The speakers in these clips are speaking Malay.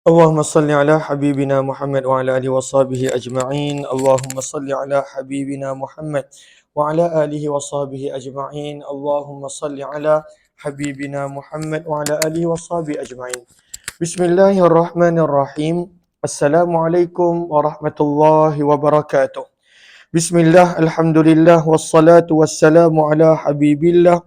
اللهم صل على حبيبنا محمد وعلى آله وصحبه أجمعين. اللهم صل على حبيبنا محمد وعلى آله وصحبه أجمعين. اللهم صل على حبيبنا محمد وعلى آله وصحبه أجمعين. بسم الله الرحمن الرحيم. السلام عليكم ورحمة الله وبركاته. بسم الله الحمد لله والصلاة والسلام على حبيب الله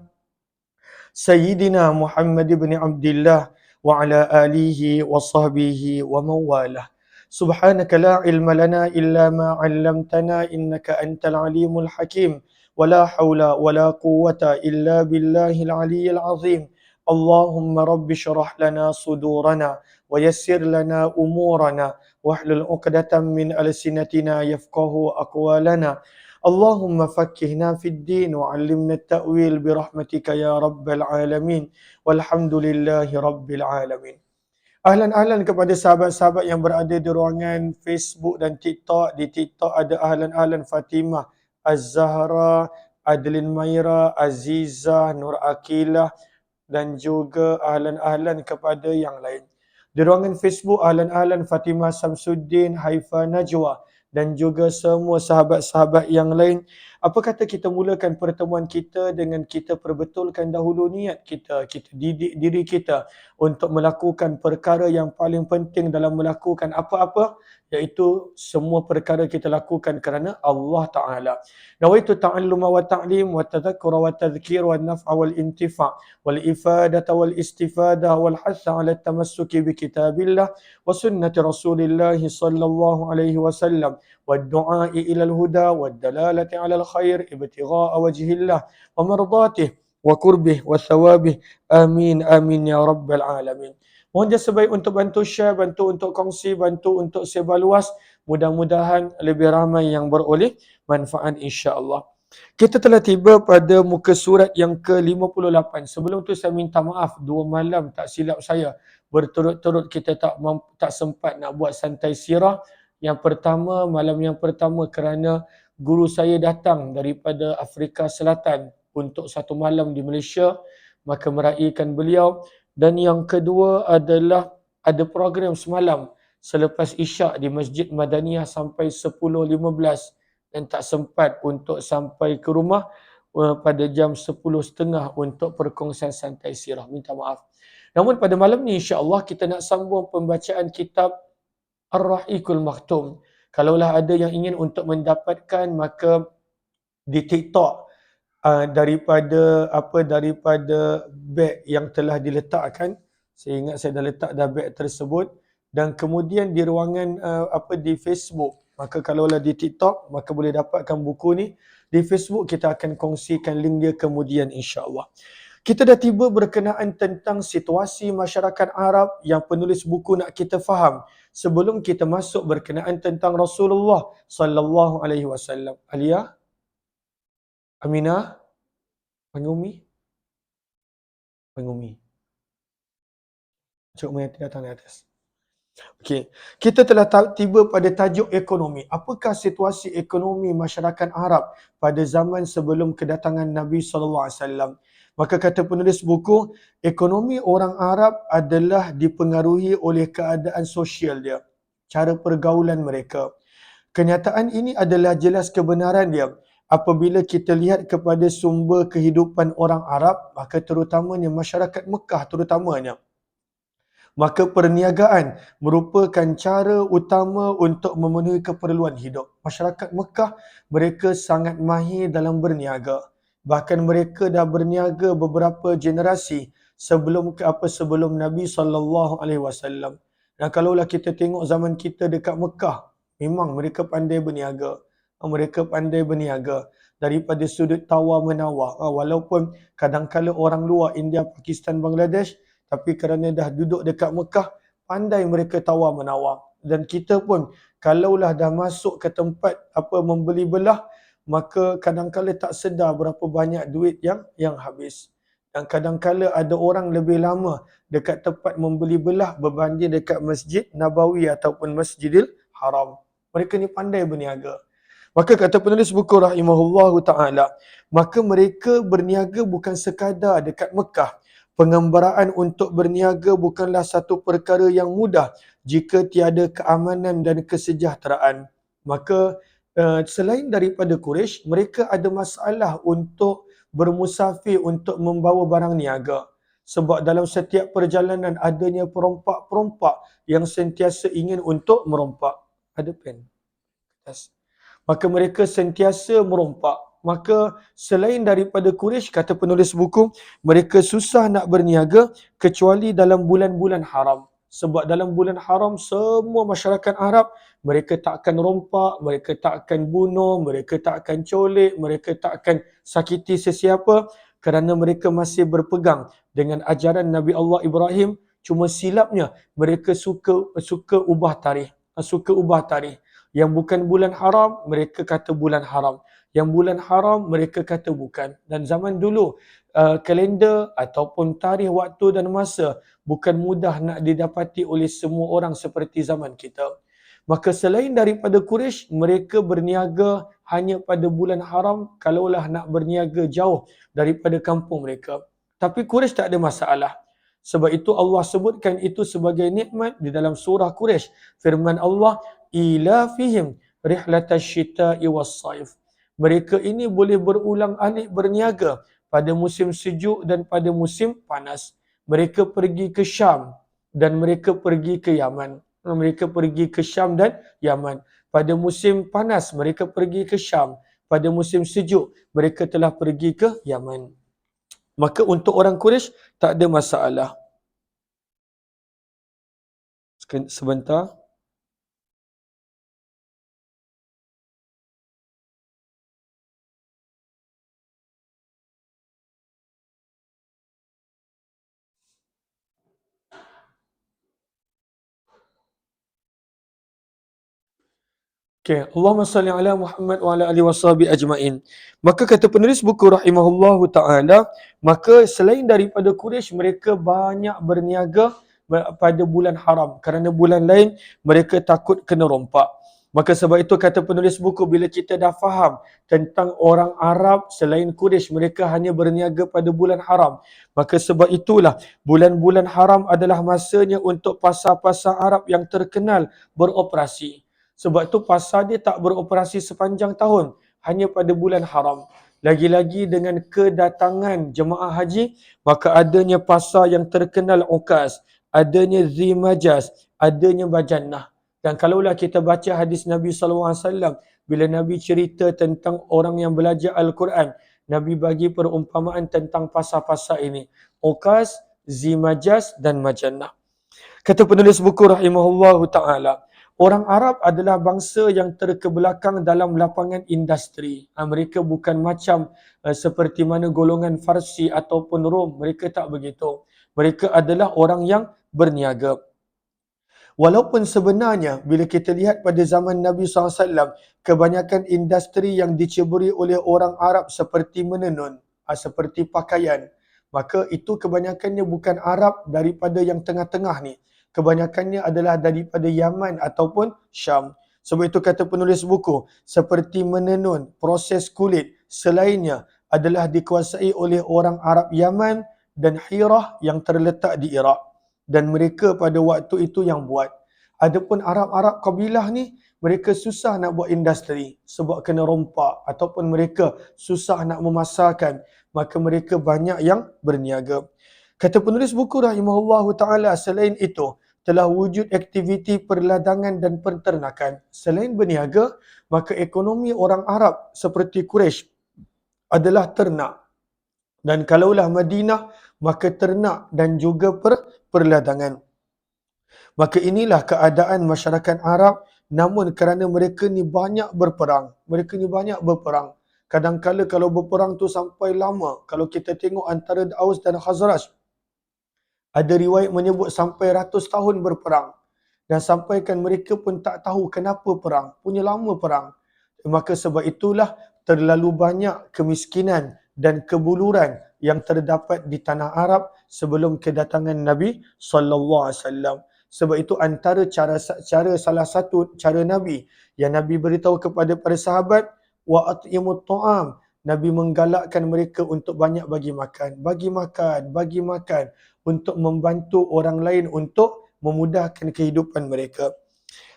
سيدنا محمد بن عبد الله وعلى آله وصحبه ومن والاه. سبحانك لا علم لنا إلا ما علمتنا إنك أنت العليم الحكيم. ولا حول ولا قوة إلا بالله العلي العظيم. اللهم رب اشرح لنا صدورنا ويسر لنا أمورنا واحلل عقدة من ألسنتنا يفقه أقوالنا. اللهم فكهنا في الدين وعلمنا التأويل برحمتك يا رب العالمين. والحمد لله رب العالمين. Ahlan-ahlan kepada sahabat-sahabat yang berada di ruangan Facebook dan TikTok. Di TikTok ada ahlan-ahlan Fatimah, Az-Zahra, Adeline Maira, Aziza, Nur Akilah dan juga ahlan-ahlan kepada yang lain. Di ruangan Facebook, ahlan-ahlan Fatimah Samsuddin, Haifa Najwa dan juga semua sahabat-sahabat yang lain. Apa kata kita mulakan pertemuan kita dengan kita perbetulkan dahulu niat kita. Kita didik diri kita untuk melakukan perkara yang paling penting dalam melakukan apa-apa, iaitu semua perkara kita lakukan kerana Allah Ta'ala. Nawaitu ta'alluma wa ta'lim wa tadhakkura wa tadhkir wa naf'a wal intifa' wal ifadata wal istifada wal hatha ala tamassuki bi kitabillah wa sunnati rasulillah sallallahu alaihi wasallam wa du'a'i ila al-huda wa dalalati ala al-khair ibtigha'a wajhillah wa mardatih wa kurbih wa thawabih. Amin amin ya rabbal alamin. Mohon jasa baik untuk bantu share, bantu untuk kongsi, bantu untuk sebar luas. Mudah-mudahan lebih ramai yang beroleh manfaat insya-Allah. Kita telah tiba pada muka surat yang ke-58. Sebelum tu saya minta maaf, 2 malam tak silap saya berturut-turut kita tak sempat nak buat santai sirah. Yang pertama, malam yang pertama kerana guru saya datang daripada Afrika Selatan untuk 1 malam di Malaysia, maka meraihkan beliau. Dan yang kedua adalah ada program semalam selepas Isyak di Masjid Madaniyah sampai 10.15 dan tak sempat untuk sampai ke rumah pada jam 10.30 untuk perkongsian santai sirah. Minta maaf. Namun pada malam ni insya-Allah kita nak sambung pembacaan kitab Ar-Rahiqul Maktum. Kalaulah ada yang ingin untuk mendapatkan, maka di TikTok daripada beg yang telah diletakkan, saya ingat saya dah letak dah beg tersebut, dan kemudian di ruangan di Facebook. Maka kalaulah di TikTok, maka boleh dapatkan buku ni. Di Facebook kita akan kongsikan link dia kemudian insya-Allah. Kita dah tiba berkenaan tentang situasi masyarakat Arab yang penulis buku nak kita faham sebelum kita masuk berkenaan tentang Rasulullah sallallahu alaihi wasallam. Alia, Aminah, Pengumi. Cuk Mayati datang di atas. Okey, kita telah tiba pada tajuk ekonomi. Apakah situasi ekonomi masyarakat Arab pada zaman sebelum kedatangan Nabi sallallahu alaihi wasallam? Maka kata penulis buku, ekonomi orang Arab adalah dipengaruhi oleh keadaan sosial dia, cara pergaulan mereka. Kenyataan ini adalah jelas kebenaran dia apabila kita lihat kepada sumber kehidupan orang Arab, maka terutamanya masyarakat Mekah terutamanya. Maka perniagaan merupakan cara utama untuk memenuhi keperluan hidup. Masyarakat Mekah, mereka sangat mahir dalam berniaga. Bahkan mereka dah berniaga beberapa generasi sebelum Nabi sallallahu alaihi wasallam. Dan kalaulah kita tengok zaman kita dekat Mekah, memang mereka pandai berniaga. Mereka pandai berniaga daripada sudut tawar-menawar. Walaupun kadang-kala orang luar, India, Pakistan, Bangladesh, tapi kerana dah duduk dekat Mekah, pandai mereka tawar-menawar. Dan kita pun, kalaulah dah masuk ke tempat membeli belah, maka kadang-kala tak sedar berapa banyak duit yang habis. Dan kadang-kala ada orang lebih lama dekat tempat membeli belah berbanding dekat Masjid Nabawi ataupun Masjidil Haram. Mereka ni pandai berniaga. Maka kata penulis buku rahimahullahu ta'ala, maka mereka berniaga bukan sekadar dekat Mekah. Pengembaraan untuk berniaga bukanlah satu perkara yang mudah jika tiada keamanan dan kesejahteraan. Maka selain daripada Quraisy, mereka ada masalah untuk bermusafir, untuk membawa barang niaga. Sebab dalam setiap perjalanan adanya perompak-perompak yang sentiasa ingin untuk merompak. Ada pen? Yes. Maka mereka sentiasa merompak. Maka selain daripada Quraisy, kata penulis buku, mereka susah nak berniaga kecuali dalam bulan-bulan haram. Sebab dalam bulan haram semua masyarakat Arab, mereka tak akan rompak, mereka tak akan bunuh, mereka tak akan colik, mereka tak akan sakiti sesiapa kerana mereka masih berpegang dengan ajaran Nabi Allah Ibrahim. Cuma silapnya mereka suka ubah tarikh. Yang bukan bulan haram, mereka kata bulan haram. Yang bulan haram, mereka kata bukan. Dan zaman dulu, kalender ataupun tarikh waktu dan masa bukan mudah nak didapati oleh semua orang seperti zaman kita. Maka selain daripada Quraisy, mereka berniaga hanya pada bulan haram kalaulah nak berniaga jauh daripada kampung mereka. Tapi Quraisy tak ada masalah. Sebab itu Allah sebutkan itu sebagai nikmat di dalam surah Quraisy. Firman Allah, ilafihim rihlatash syita'i was-saif. Mereka ini boleh berulang-alik berniaga pada musim sejuk dan pada musim panas. Mereka pergi ke Syam dan mereka pergi ke Yaman. Mereka pergi ke Syam dan Yaman. Pada musim panas mereka pergi ke Syam. Pada musim sejuk mereka telah pergi ke Yaman. Maka untuk orang Quraisy tak ada masalah. Sebentar. Okay. Allahumma salli ala Muhammad wa ala alihi washabihi ajma'in. Maka kata penulis buku rahimahullahu ta'ala, maka selain daripada Quraisy, mereka banyak berniaga pada bulan haram. Kerana bulan lain, mereka takut kena rompak. Maka sebab itu kata penulis buku, bila kita dah faham tentang orang Arab selain Quraisy, mereka hanya berniaga pada bulan haram. Maka sebab itulah, bulan-bulan haram adalah masanya untuk pasar-pasar Arab yang terkenal beroperasi. Sebab tu pasar dia tak beroperasi sepanjang tahun, hanya pada bulan haram. Lagi-lagi dengan kedatangan jemaah haji, maka adanya pasar yang terkenal Ukas, adanya Zimajas, adanya Bajannah. Dan kalaulah kita baca hadis Nabi SAW, bila Nabi cerita tentang orang yang belajar Al-Quran, Nabi bagi perumpamaan tentang pasar-pasar ini. Ukas, Zimajas dan Majannah. Kata penulis buku rahimahullahu ta'ala, orang Arab adalah bangsa yang terkebelakang dalam lapangan industri. Mereka bukan macam seperti mana golongan Farsi ataupun Rom. Mereka tak begitu. Mereka adalah orang yang berniaga. Walaupun sebenarnya bila kita lihat pada zaman Nabi SAW, kebanyakan industri yang diceburi oleh orang Arab seperti menenun, seperti pakaian, maka itu kebanyakannya bukan Arab daripada yang tengah-tengah ni. Kebanyakannya adalah daripada Yaman ataupun Syam. Sebab itu kata penulis buku, seperti menenun, proses kulit, selainnya adalah dikuasai oleh orang Arab Yaman dan Hirah yang terletak di Iraq. Dan mereka pada waktu itu yang buat. Adapun Arab-Arab kabilah ni, mereka susah nak buat industri sebab kena rompak ataupun mereka susah nak memasarkan. Maka mereka banyak yang berniaga. Kata penulis buku rahimahullahu ta'ala, selain itu, telah wujud aktiviti perladangan dan peternakan. Selain berniaga, maka ekonomi orang Arab seperti Quraisy adalah ternak. Dan kalaulah Madinah, maka ternak dan juga perladangan. Maka inilah keadaan masyarakat Arab, namun kerana mereka ni banyak berperang. Kadang-kala kalau berperang tu sampai lama. Kalau kita tengok antara Aus dan Khazraj, ada riwayat menyebut sampai ratus tahun berperang. Dan sampaikan mereka pun tak tahu kenapa perang. Punya lama perang. Maka sebab itulah terlalu banyak kemiskinan dan kebuluran yang terdapat di tanah Arab sebelum kedatangan Nabi SAW. Sebab itu antara salah satu cara Nabi yang Nabi beritahu kepada para sahabat, wa at'imut ta'am, Nabi menggalakkan mereka untuk banyak bagi makan, untuk membantu orang lain untuk memudahkan kehidupan mereka.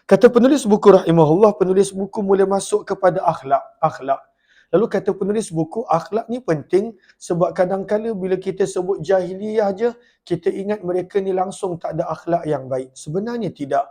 Kata penulis buku rahimahullah, penulis buku mula masuk kepada akhlak. Lalu kata penulis buku, akhlak ni penting sebab kadang-kala bila kita sebut jahiliyah je, kita ingat mereka ni langsung tak ada akhlak yang baik. Sebenarnya tidak.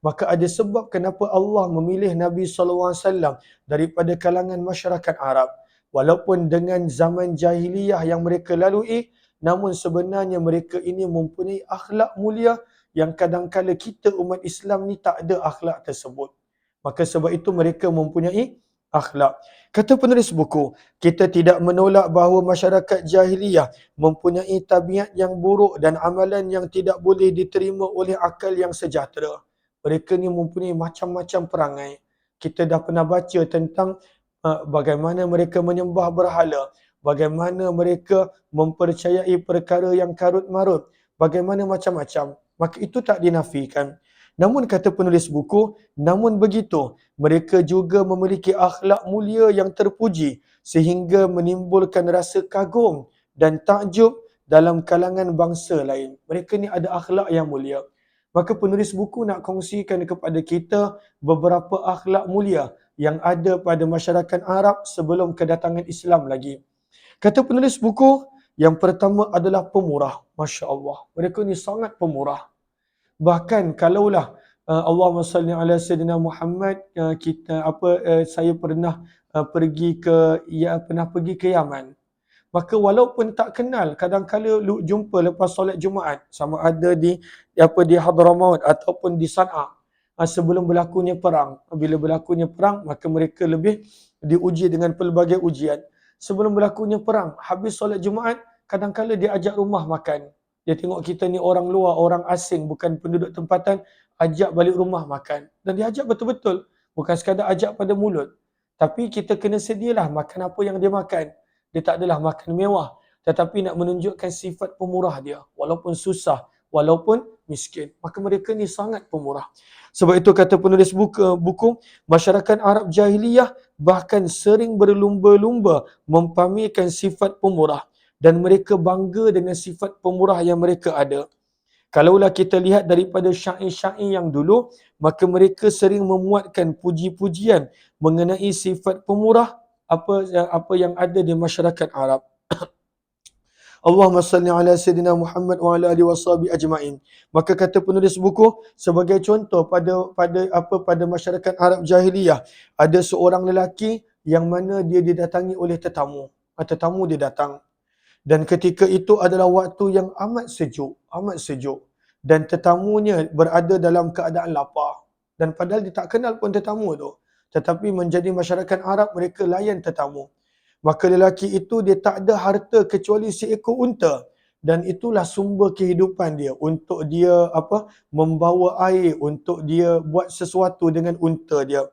Maka ada sebab kenapa Allah memilih Nabi SAW daripada kalangan masyarakat Arab. Walaupun dengan zaman jahiliyah yang mereka lalui, namun sebenarnya mereka ini mempunyai akhlak mulia yang kadang-kala kita umat Islam ni tak ada akhlak tersebut. Maka sebab itu mereka mempunyai akhlak. Kata penulis buku, kita tidak menolak bahawa masyarakat jahiliyah mempunyai tabiat yang buruk dan amalan yang tidak boleh diterima oleh akal yang sejahtera. Mereka ni mempunyai macam-macam perangai. Kita dah pernah baca tentang bagaimana mereka menyembah berhala, bagaimana mereka mempercayai perkara yang karut marut, bagaimana macam-macam. Maka itu tak dinafikan. Namun kata penulis buku, namun begitu, mereka juga memiliki akhlak mulia yang terpuji sehingga menimbulkan rasa kagum dan takjub dalam kalangan bangsa lain. Mereka ni ada akhlak yang mulia. Maka penulis buku nak kongsikan kepada kita beberapa akhlak mulia yang ada pada masyarakat Arab sebelum kedatangan Islam lagi. Kata penulis buku, yang pertama adalah pemurah. Masya Allah. Mereka ni sangat pemurah. Bahkan kalaulah Allahumma salli ala Sayyidina Muhammad, saya pernah pergi ke Yaman. Maka walaupun tak kenal, kadang-kala jumpa lepas solat Jumaat, sama ada di Hadramaut ataupun di Sana'a, sebelum berlakunya perang. Bila berlakunya perang, maka mereka lebih diuji dengan pelbagai ujian. Sebelum berlakunya perang, habis solat Jumaat, kadang-kala dia ajak rumah makan. Dia tengok kita ni orang luar, orang asing, bukan penduduk tempatan, ajak balik rumah makan. Dan dia ajak betul-betul. Bukan sekadar ajak pada mulut. Tapi kita kena sedialah makan apa yang dia makan. Dia tak adalah makan mewah. Tetapi nak menunjukkan sifat pemurah dia. Walaupun susah, walaupun miskin. Maka mereka ni sangat pemurah. Sebab itu kata penulis buku, masyarakat Arab jahiliyah bahkan sering berlumba-lumba mempamerkan sifat pemurah. Dan mereka bangga dengan sifat pemurah yang mereka ada. Kalaulah kita lihat daripada syair-syair yang dulu, maka mereka sering memuatkan puji-pujian mengenai sifat pemurah apa yang ada di masyarakat Arab. Allahumma salli ala Sayyidina Muhammad wa ala alihi washabihi ajma'in. Maka kata penulis buku, sebagai contoh pada masyarakat Arab jahiliyah, ada seorang lelaki yang mana dia didatangi oleh tetamu. Tetamu dia datang. Dan ketika itu adalah waktu yang amat sejuk. Dan tetamunya berada dalam keadaan lapar. Dan padahal dia tak kenal pun tetamu tu. Tetapi menjadi masyarakat Arab, mereka layan tetamu. Maka lelaki itu dia tak ada harta kecuali seekor unta. Dan itulah sumber kehidupan dia. Untuk dia membawa air, untuk dia buat sesuatu dengan unta dia.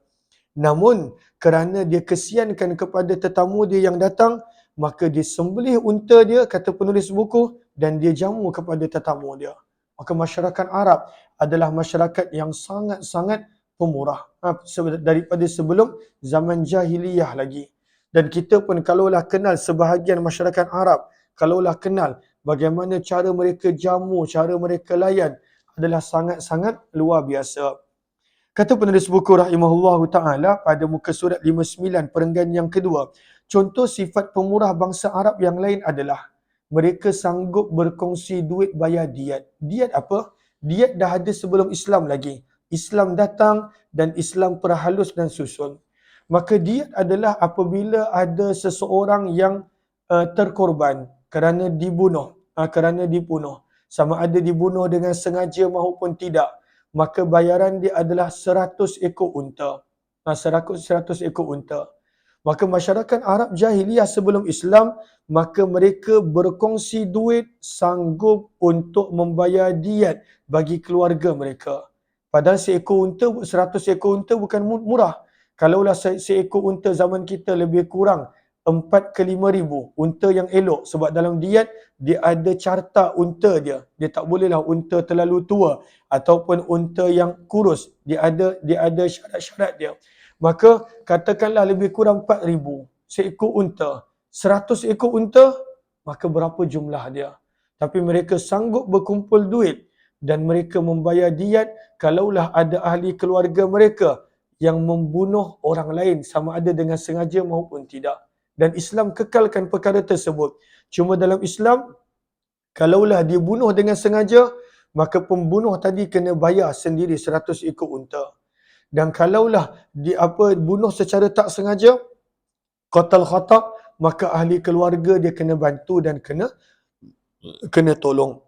Namun kerana dia kesiankan kepada tetamu dia yang datang, maka dia sembelih unta dia, kata penulis buku, dan dia jamu kepada tetamu dia. Maka masyarakat Arab adalah masyarakat yang sangat-sangat pemurah daripada sebelum zaman jahiliyah lagi. Dan kita pun kalaulah kenal sebahagian masyarakat Arab, kalaulah kenal bagaimana cara mereka jamu, cara mereka layan, adalah sangat-sangat luar biasa. Kata penulis buku rahimahullahu ta'ala pada muka surat 59 perenggan yang kedua, contoh sifat pemurah bangsa Arab yang lain adalah mereka sanggup berkongsi duit bayar diat. Diat apa? Diat dah ada sebelum Islam lagi. Islam datang dan Islam perhalus dan susun. Maka diat adalah apabila ada seseorang yang terkorban kerana dibunuh. Sama ada dibunuh dengan sengaja maupun tidak. Maka bayaran dia adalah 100 ekor unta. 100 ekor unta. Maka masyarakat Arab jahiliyah sebelum Islam, maka mereka berkongsi duit sanggup untuk membayar diat bagi keluarga mereka. Padahal 100 ekor unta bukan murah. Kalaulah seekor unta zaman kita lebih kurang 4 ke 5 ribu. Unta yang elok. Sebab dalam diat, dia ada carta unta dia. Dia tak bolehlah unta terlalu tua. Ataupun unta yang kurus. Dia ada syarat-syarat dia. Maka katakanlah lebih kurang 4 ribu. seekor unta, 100 ekor unta, maka berapa jumlah dia? Tapi mereka sanggup berkumpul duit dan mereka membayar diat kalaulah ada ahli keluarga mereka yang membunuh orang lain sama ada dengan sengaja maupun tidak. Dan Islam kekalkan perkara tersebut. Cuma dalam Islam, kalaulah dia bunuh dengan sengaja, maka pembunuh tadi kena bayar sendiri 100 ekor unta. Dan kalaulah dia bunuh secara tak sengaja, qatal khata', maka ahli keluarga dia kena bantu dan kena tolong.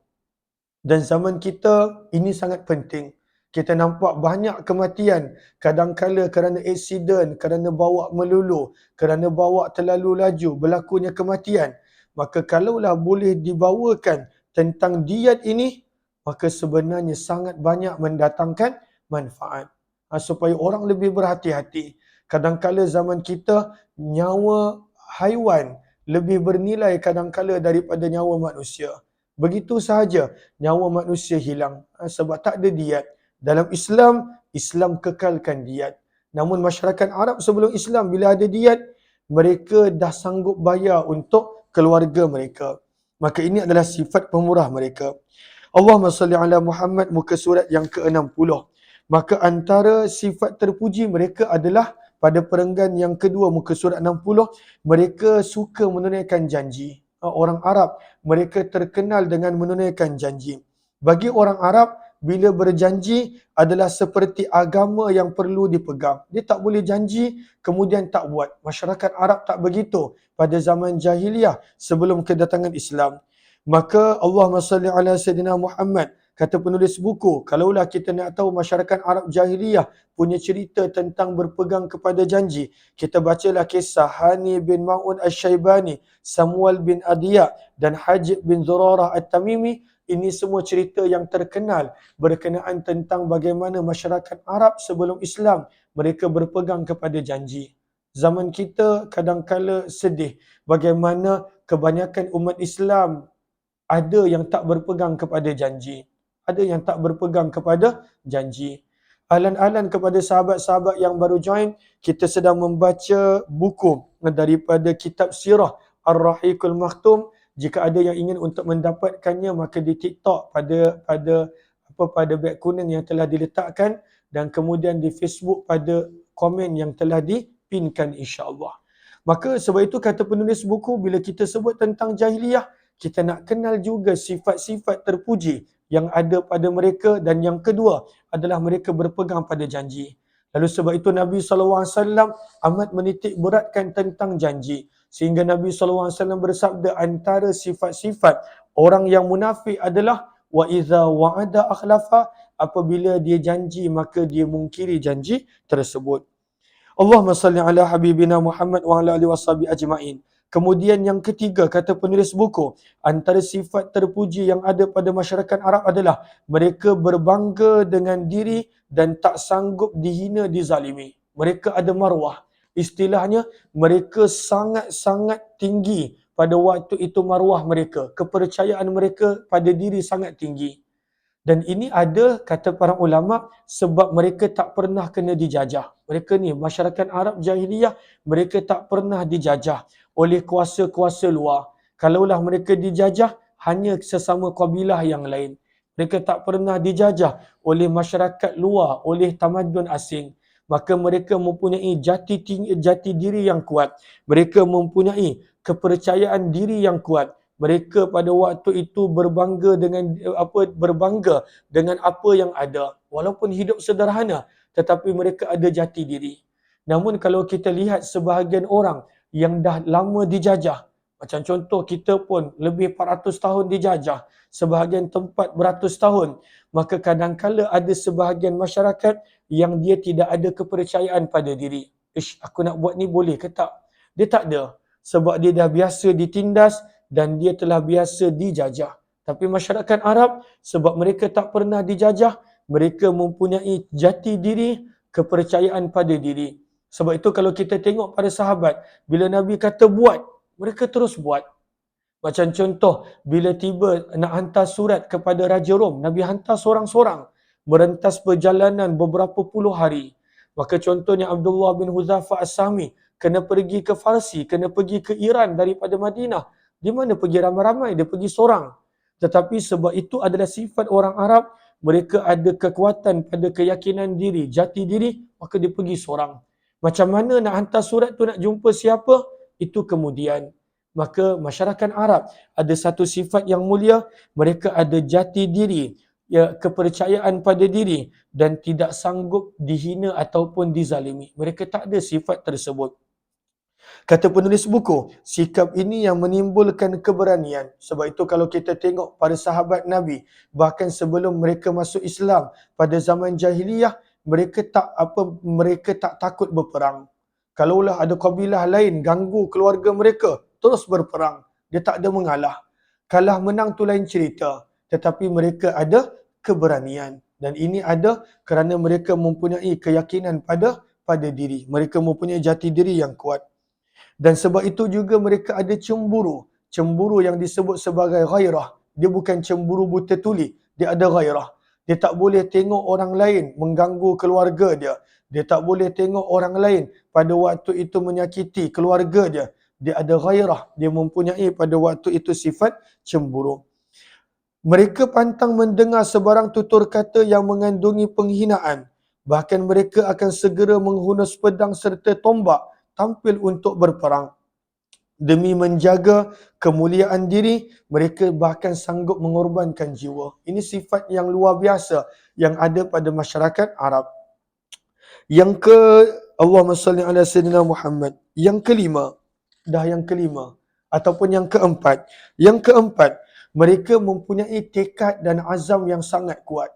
Dan zaman kita ini sangat penting. Kita nampak banyak kematian, kadang-kala kerana aksiden, kerana bawa melulu, kerana bawa terlalu laju, berlakunya kematian. Maka kalaulah boleh dibawakan tentang diat ini, maka sebenarnya sangat banyak mendatangkan manfaat. Supaya orang lebih berhati-hati. Kadang-kala zaman kita, nyawa haiwan lebih bernilai kadang-kala daripada nyawa manusia. Begitu sahaja nyawa manusia hilang sebab tak ada diat. Dalam Islam, Islam kekalkan diat. Namun masyarakat Arab sebelum Islam, bila ada diat, mereka dah sanggup bayar untuk keluarga mereka. Maka ini adalah sifat pemurah mereka. Allahumma salli ala Muhammad, muka surat yang ke-60. Maka antara sifat terpuji mereka adalah pada perenggan yang kedua, muka surat 60, mereka suka menunaikan janji. Orang Arab, mereka terkenal dengan menunaikan janji. Bagi orang Arab, bila berjanji adalah seperti agama yang perlu dipegang. Dia tak boleh janji, kemudian tak buat. Masyarakat Arab tak begitu pada zaman jahiliah sebelum kedatangan Islam. Maka Allahumma salli ala Sayyidina Muhammad, kata penulis buku, kalaulah kita nak tahu masyarakat Arab jahiliyah punya cerita tentang berpegang kepada janji, kita bacalah kisah Hani bin Ma'un Asy-Syaibani, Samuel bin Adiya dan Hajib bin Zurarah At-Tamimi. Ini semua cerita yang terkenal berkenaan tentang bagaimana masyarakat Arab sebelum Islam mereka berpegang kepada janji. Zaman kita kadang-kala sedih bagaimana kebanyakan umat Islam ada yang tak berpegang kepada janji. Ada yang tak berpegang kepada janji. Ahlan-ahlan kepada sahabat-sahabat yang baru join, kita sedang membaca buku daripada kitab Sirah Ar-Rahiqul Makhtum. Jika ada yang ingin untuk mendapatkannya, maka di TikTok pada beg kuning yang telah diletakkan, dan kemudian di Facebook pada komen yang telah dipinkan, insya-Allah. Maka sebab itu kata penulis buku, bila kita sebut tentang jahiliyah, kita nak kenal juga sifat-sifat terpuji yang ada pada mereka, dan yang kedua adalah mereka berpegang pada janji. Lalu sebab itu Nabi SAW amat menitik beratkan tentang janji. Sehingga Nabi SAW bersabda, antara sifat-sifat orang yang munafik adalah wa iza wa'ada akhlafa, apabila dia janji maka dia mungkiri janji tersebut. Allahumma salli ala habibina Muhammad wa ala alihi washabihi ajma'in. Kemudian yang ketiga, kata penulis buku, antara sifat terpuji yang ada pada masyarakat Arab adalah mereka berbangga dengan diri dan tak sanggup dihina, dizalimi. Mereka ada marwah. Istilahnya, mereka sangat-sangat tinggi pada waktu itu marwah mereka. Kepercayaan mereka pada diri sangat tinggi. Dan ini ada, kata para ulama, sebab mereka tak pernah kena dijajah. Mereka ni, masyarakat Arab jahiliyah, mereka tak pernah dijajah oleh kuasa-kuasa luar. Kalaulah mereka dijajah, hanya sesama kabilah yang lain. Mereka tak pernah dijajah oleh masyarakat luar, oleh tamadun asing. Maka mereka mempunyai jati diri yang kuat. Mereka mempunyai kepercayaan diri yang kuat. Mereka pada waktu itu berbangga dengan apa yang ada. Walaupun hidup sederhana, tetapi mereka ada jati diri. Namun kalau kita lihat sebahagian orang yang dah lama dijajah, macam contoh kita pun lebih 400 tahun dijajah, sebahagian tempat beratus tahun, maka kadang-kala ada sebahagian masyarakat yang dia tidak ada kepercayaan pada diri. Aku nak buat ni boleh ke tak? Dia tak ada. Sebab dia dah biasa ditindas dan dia telah biasa dijajah. Tapi masyarakat Arab, sebab mereka tak pernah dijajah, mereka mempunyai jati diri, kepercayaan pada diri. Sebab itu kalau kita tengok pada sahabat, bila Nabi kata buat, mereka terus buat. Macam contoh, bila tiba nak hantar surat kepada Raja Rom, Nabi hantar seorang-seorang, merentas perjalanan beberapa puluh hari. Maka contohnya Abdullah bin Huzaifah As-Sahmi, kena pergi ke Farsi, kena pergi ke Iran daripada Madinah. Di mana pergi ramai-ramai? Dia pergi seorang. Tetapi sebab itu adalah sifat orang Arab, mereka ada kekuatan pada keyakinan diri, jati diri, maka dia pergi seorang. Macam mana nak hantar surat tu, nak jumpa siapa? Itu kemudian. Maka masyarakat Arab ada satu sifat yang mulia, mereka ada jati diri, ya, kepercayaan pada diri dan tidak sanggup dihina ataupun dizalimi. Mereka tak ada sifat tersebut. Kata penulis buku, sikap ini yang menimbulkan keberanian. Sebab itu kalau kita tengok para sahabat Nabi, bahkan sebelum mereka masuk Islam pada zaman jahiliyah, mereka tak takut berperang. Kalaulah ada kabilah lain ganggu keluarga mereka, terus berperang. Dia tak ada mengalah. Kalah menang tu lain cerita. Tetapi mereka ada keberanian. Dan ini ada kerana mereka mempunyai keyakinan pada diri. Mereka mempunyai jati diri yang kuat. Dan sebab itu juga mereka ada cemburu. Cemburu yang disebut sebagai ghairah. Dia bukan cemburu buta tuli. Dia ada ghairah. Dia tak boleh tengok orang lain mengganggu keluarga dia. Dia tak boleh tengok orang lain pada waktu itu menyakiti keluarga dia. Dia ada ghairah. Dia mempunyai pada waktu itu sifat cemburu. Mereka pantang mendengar sebarang tutur kata yang mengandungi penghinaan. Bahkan mereka akan segera menghunus pedang serta tombak tampil untuk berperang. Demi menjaga kemuliaan diri, mereka bahkan sanggup mengorbankan jiwa. Ini sifat yang luar biasa yang ada pada masyarakat Arab. Allahumma salli ala Sayyidina Muhammad. Yang kelima ataupun yang keempat. Yang keempat, mereka mempunyai tekad dan azam yang sangat kuat.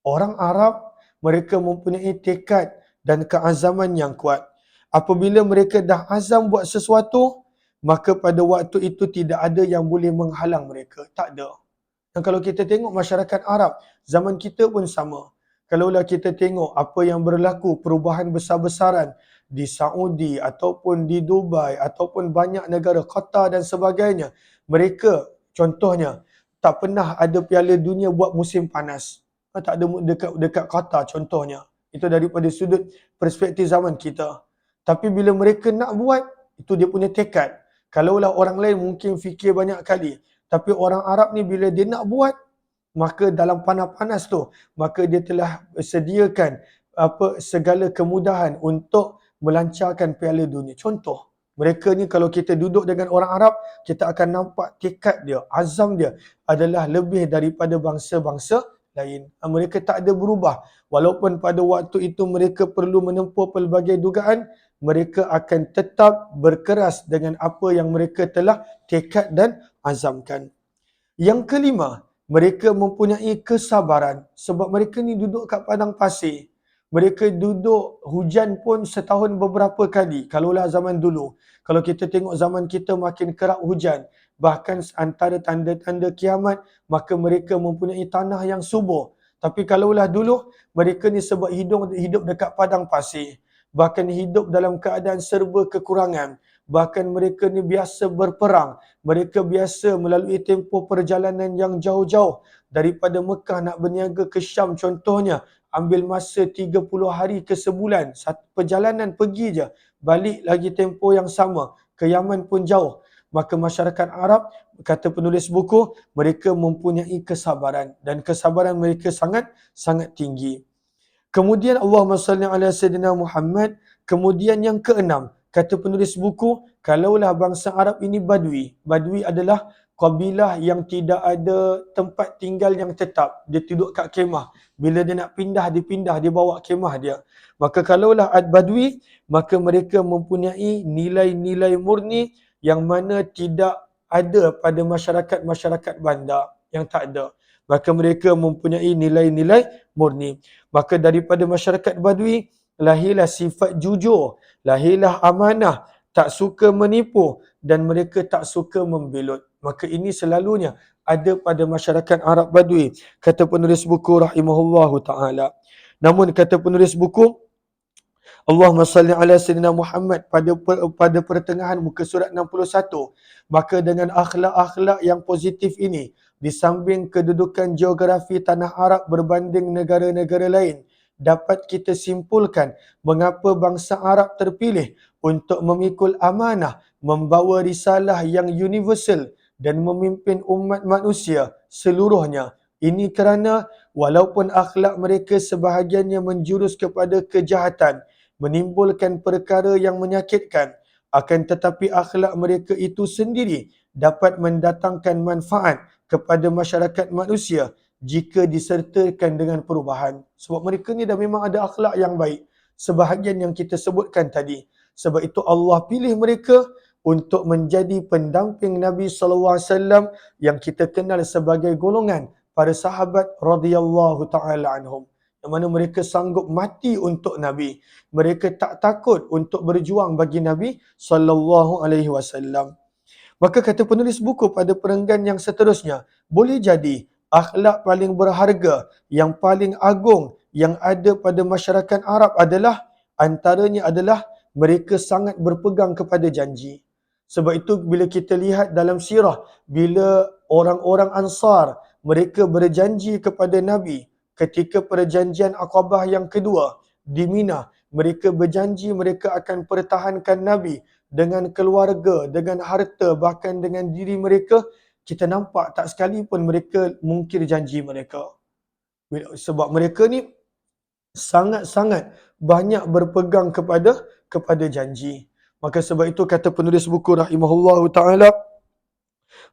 Orang Arab, mereka mempunyai tekad dan keazaman yang kuat. Apabila mereka dah azam buat sesuatu, maka pada waktu itu tidak ada yang boleh menghalang mereka. Tak ada. Dan kalau kita tengok masyarakat Arab, zaman kita pun sama. Kalaulah kita tengok apa yang berlaku, perubahan besar-besaran di Saudi ataupun di Dubai ataupun banyak negara, Qatar dan sebagainya. Mereka, contohnya, tak pernah ada Piala Dunia buat musim panas. Tak ada dekat Qatar contohnya. Itu daripada sudut perspektif zaman kita. Tapi bila mereka nak buat, itu dia punya tekad. Kalaulah orang lain mungkin fikir banyak kali. Tapi orang Arab ni bila dia nak buat, maka dalam panas-panas tu, maka dia telah sediakan segala kemudahan untuk melancarkan Piala Dunia. Contoh, mereka ni kalau kita duduk dengan orang Arab, kita akan nampak tekad dia, azam dia adalah lebih daripada bangsa-bangsa lain. Mereka tak ada berubah. Walaupun pada waktu itu mereka perlu menempuh pelbagai dugaan, mereka akan tetap berkeras dengan apa yang mereka telah tekad dan azamkan. Yang kelima, mereka mempunyai kesabaran. Sebab mereka ni duduk kat padang pasir. Mereka duduk hujan pun setahun beberapa kali. Kalaulah zaman dulu. Kalau kita tengok zaman kita makin kerap hujan. Bahkan antara tanda-tanda kiamat, maka mereka mempunyai tanah yang subur. Tapi kalaulah dulu, mereka ni sebab hidup dekat padang pasir. Bahkan hidup dalam keadaan serba kekurangan. Bahkan mereka ni biasa berperang. Mereka biasa melalui tempoh perjalanan yang jauh-jauh. Daripada Mekah nak berniaga ke Syam contohnya. Ambil masa 30 hari ke sebulan. Satu perjalanan pergi je. Balik lagi tempoh yang sama. Ke Yaman pun jauh. Maka masyarakat Arab, kata penulis buku, mereka mempunyai kesabaran. Dan kesabaran mereka sangat tinggi. Kemudian Allahumma salli ala Sayyidina Muhammad. Kemudian yang keenam, kata penulis buku, kalaulah bangsa Arab ini Badui. Badui adalah kabilah yang tidak ada tempat tinggal yang tetap. Dia tidur kat kemah. Bila dia nak pindah, dia bawa kemah dia. Maka kalaulah Badui, maka mereka mempunyai nilai-nilai murni yang mana tidak ada pada masyarakat-masyarakat bandar. Yang tak ada. Maka mereka mempunyai nilai-nilai murni. Maka daripada masyarakat Badui, lahirlah sifat jujur, lahirlah amanah, tak suka menipu dan mereka tak suka membelut. Maka ini selalunya ada pada masyarakat Arab Badui, kata penulis buku rahimahullahu ta'ala. Namun kata penulis buku, Allahumma salli ala Sayyidina Muhammad pada pertengahan muka surat 61. Maka dengan akhlak-akhlak yang positif ini, di samping kedudukan geografi tanah Arab berbanding negara-negara lain, dapat kita simpulkan mengapa bangsa Arab terpilih untuk memikul amanah, membawa risalah yang universal dan memimpin umat manusia seluruhnya. Ini kerana walaupun akhlak mereka sebahagiannya menjurus kepada kejahatan, menimbulkan perkara yang menyakitkan, akan tetapi akhlak mereka itu sendiri dapat mendatangkan manfaat kepada masyarakat manusia jika disertakan dengan perubahan. Sebab mereka ni dah memang ada akhlak yang baik. Sebahagian yang kita sebutkan tadi. Sebab itu Allah pilih mereka untuk menjadi pendamping Nabi SAW yang kita kenal sebagai golongan para sahabat radhiyallahu taala anhum, yang mana mereka sanggup mati untuk Nabi. Mereka tak takut untuk berjuang bagi Nabi sallallahu alaihi wasallam. Maka kata penulis buku pada perenggan yang seterusnya, boleh jadi akhlak paling berharga, yang paling agung yang ada pada masyarakat Arab antaranya adalah mereka sangat berpegang kepada janji. Sebab itu bila kita lihat dalam sirah, bila orang-orang Ansar, mereka berjanji kepada Nabi ketika perjanjian Aqabah yang kedua di Mina, mereka berjanji mereka akan pertahankan Nabi dengan keluarga, dengan harta, bahkan dengan diri mereka. Kita nampak tak sekalipun mereka mungkir janji mereka. Sebab mereka ni sangat-sangat banyak berpegang kepada janji. Maka sebab itu kata penulis buku rahimahullahu ta'ala,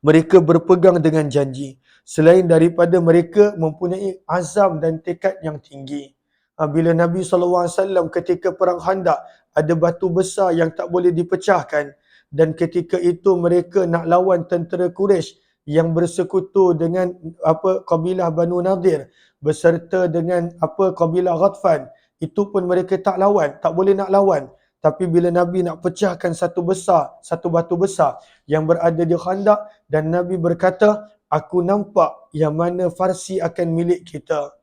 mereka berpegang dengan janji. Selain daripada mereka mempunyai azam dan tekad yang tinggi. Bila Nabi SAW ketika perang Khandaq, ada batu besar yang tak boleh dipecahkan. Dan ketika itu mereka nak lawan tentera Quraisy yang bersekutu dengan kabilah Banu Nadir beserta dengan kabilah Ghatfan. Itu pun mereka tak lawan, tak boleh nak lawan. Tapi bila Nabi nak pecahkan satu batu besar yang berada di Khandaq, dan Nabi berkata, aku nampak yang mana Farsi akan milik kita,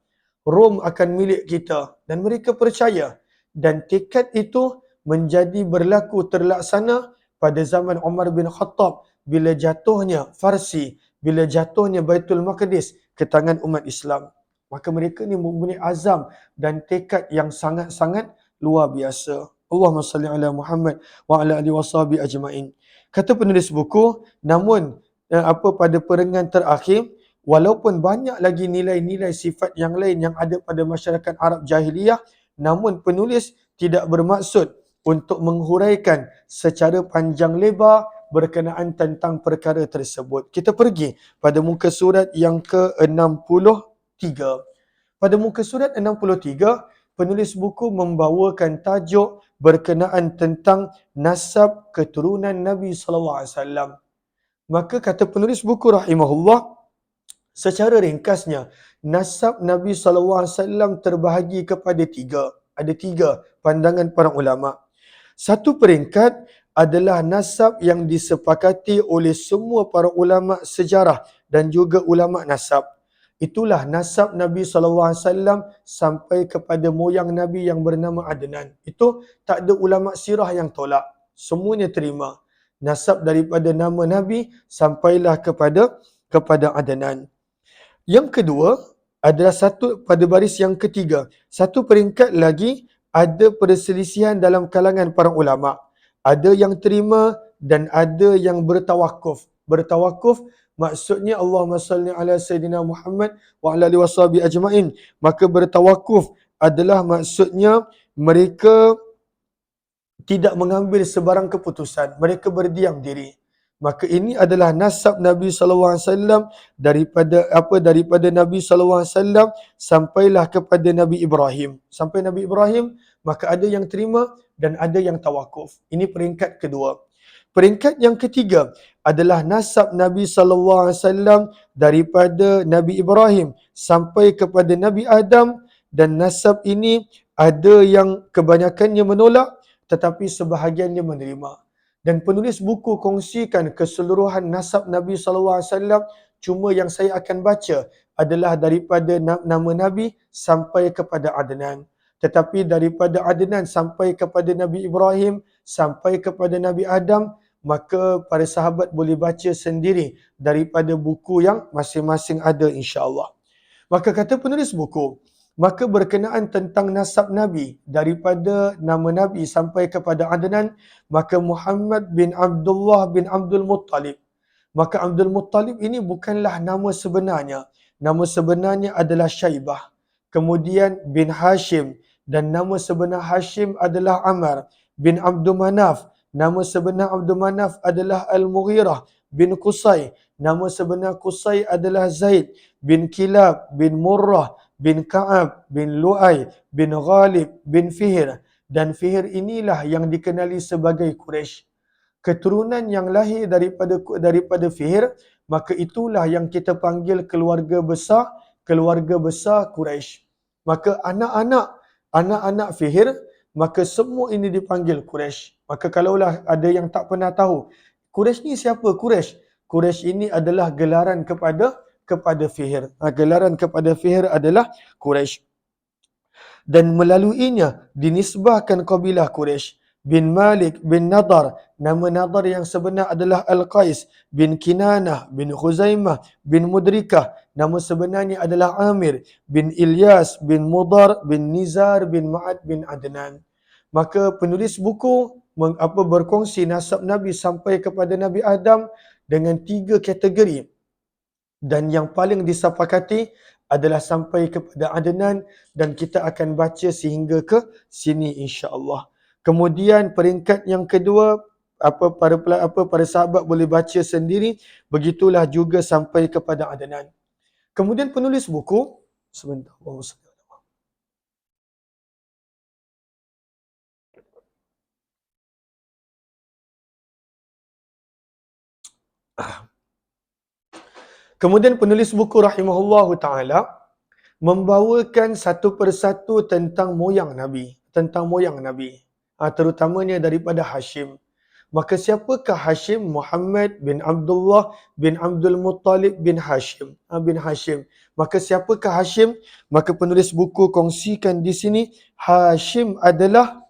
Rom akan milik kita, dan mereka percaya. Dan tekad itu menjadi berlaku terlaksana pada zaman Umar bin Khattab bila jatuhnya Farsi, bila jatuhnya Baitul Maqdis ke tangan umat Islam. Maka mereka ni mempunyai azam dan tekad yang sangat-sangat luar biasa. Allahumma salli ala Muhammad wa ala alihi washabihi ajma'in. Kata penulis buku, namun pada perenggan terakhir, walaupun banyak lagi nilai-nilai sifat yang lain yang ada pada masyarakat Arab jahiliyah, namun penulis tidak bermaksud untuk menghuraikan secara panjang lebar berkenaan tentang perkara tersebut. Kita pergi pada muka surat yang ke-63. Pada muka surat 63, penulis buku membawakan tajuk berkenaan tentang nasab keturunan Nabi SAW. Maka kata penulis buku rahimahullah, secara ringkasnya, nasab Nabi SAW terbahagi kepada tiga. Ada tiga pandangan para ulama. Satu peringkat adalah nasab yang disepakati oleh semua para ulama sejarah dan juga ulama nasab. Itulah nasab Nabi SAW sampai kepada moyang Nabi yang bernama Adnan. Itu tak ada ulama sirah yang tolak. Semuanya terima. Nasab daripada nama Nabi sampailah kepada Adnan. Yang kedua adalah satu pada baris yang ketiga. Satu peringkat lagi, ada perselisihan dalam kalangan para ulama. Ada yang terima dan ada yang bertawakuf. Bertawakuf maksudnya Allahumma salli ala Sayyidina Muhammad wa ala alihi washabihi ajma'in. Maka bertawakuf adalah maksudnya mereka tidak mengambil sebarang keputusan. Mereka berdiam diri. Maka ini adalah nasab Nabi SAW daripada Nabi SAW sampailah kepada Nabi Ibrahim. Sampai Nabi Ibrahim, maka ada yang terima dan ada yang tawakuf. Ini peringkat kedua. Peringkat yang ketiga adalah nasab Nabi SAW daripada Nabi Ibrahim sampai kepada Nabi Adam, dan nasab ini ada yang kebanyakannya menolak tetapi sebahagiannya menerima. Dan penulis buku kongsikan keseluruhan nasab Nabi SAW, cuma yang saya akan baca adalah daripada nama Nabi sampai kepada Adnan. Tetapi daripada Adnan sampai kepada Nabi Ibrahim, sampai kepada Nabi Adam, maka para sahabat boleh baca sendiri daripada buku yang masing-masing ada insya-Allah. Maka kata penulis buku, Maka berkenaan tentang nasab Nabi daripada nama Nabi sampai kepada Adnan, maka Muhammad bin Abdullah bin Abdul Muttalib. Maka Abdul Muttalib ini bukanlah nama sebenarnya. Nama sebenarnya adalah Syaibah. Kemudian bin Hashim, dan nama sebenar Hashim adalah Amr bin Abdul Manaf. Nama sebenar Abdul Manaf adalah Al-Mughirah bin Qusay. Nama sebenar Qusay adalah Zaid bin Kilab bin Murrah bin Ka'ab bin Lu'ay bin Ghalib bin Fihr. Dan Fihr inilah yang dikenali sebagai Quraisy. Keturunan yang lahir daripada Fihr, maka itulah yang kita panggil keluarga besar Quraisy. Maka anak-anak Fihr, maka semua ini dipanggil Quraisy. Maka kalaulah ada yang tak pernah tahu, Quraisy ni siapa? Quraisy ini adalah gelaran kepada Fihr. Gelaran kepada Fihr adalah Quraisy. Dan melaluinya dinisbahkan kabilah Quraisy. Bin Malik bin Nadar, nama Nadar yang sebenar adalah Al-Qais bin Kinanah bin Khuzaimah bin Mudrikah, nama sebenarnya adalah Amir bin Ilyas bin Mudar bin Nizar bin Ma'ad bin Adnan. Maka penulis buku berkongsi nasab Nabi sampai kepada Nabi Adam dengan 3 kategori. Dan yang paling disepakati adalah sampai kepada Adnan, dan kita akan baca sehingga ke sini insya-Allah. Kemudian peringkat yang kedua, para sahabat boleh baca sendiri, begitulah juga sampai kepada Adnan. Kemudian penulis buku, sebentar, kemudian penulis buku rahimahullahu taala membawakan satu persatu tentang moyang Nabi, terutamanya daripada Hashim. Maka siapakah Hashim? Muhammad bin Abdullah bin Abdul Muttalib bin Hashim. Maka siapakah Hashim? Maka penulis buku kongsikan di sini, Hashim adalah,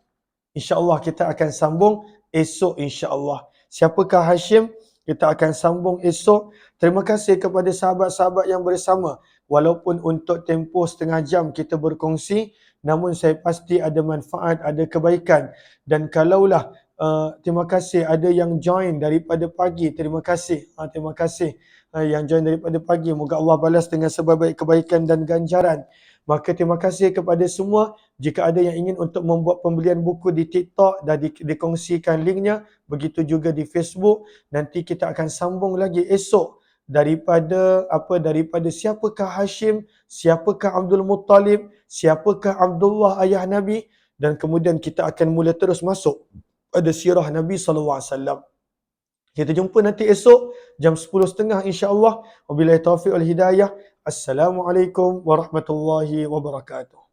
insya-Allah kita akan sambung esok insya-Allah. Siapakah Hashim? Kita akan sambung esok. Terima kasih kepada sahabat-sahabat yang bersama. Walaupun untuk tempoh setengah jam kita berkongsi, namun saya pasti ada manfaat, ada kebaikan. Dan kalaulah terima kasih ada yang join daripada pagi. Terima kasih yang join daripada pagi. Moga Allah balas dengan sebaik kebaikan dan ganjaran. Maka terima kasih kepada semua. Jika ada yang ingin untuk membuat pembelian buku di TikTok, dah dikongsikan linknya. Begitu juga di Facebook. Nanti kita akan sambung lagi esok daripada siapakah Hashim, siapakah Abdul Muttalib, siapakah Abdullah ayah Nabi, dan kemudian kita akan mula terus masuk pada sirah Nabi SAW. Kita jumpa nanti esok jam 10.30 insya-Allah. Wabillahi taufiq wal hidayah. Assalamualaikum warahmatullahi wabarakatuh.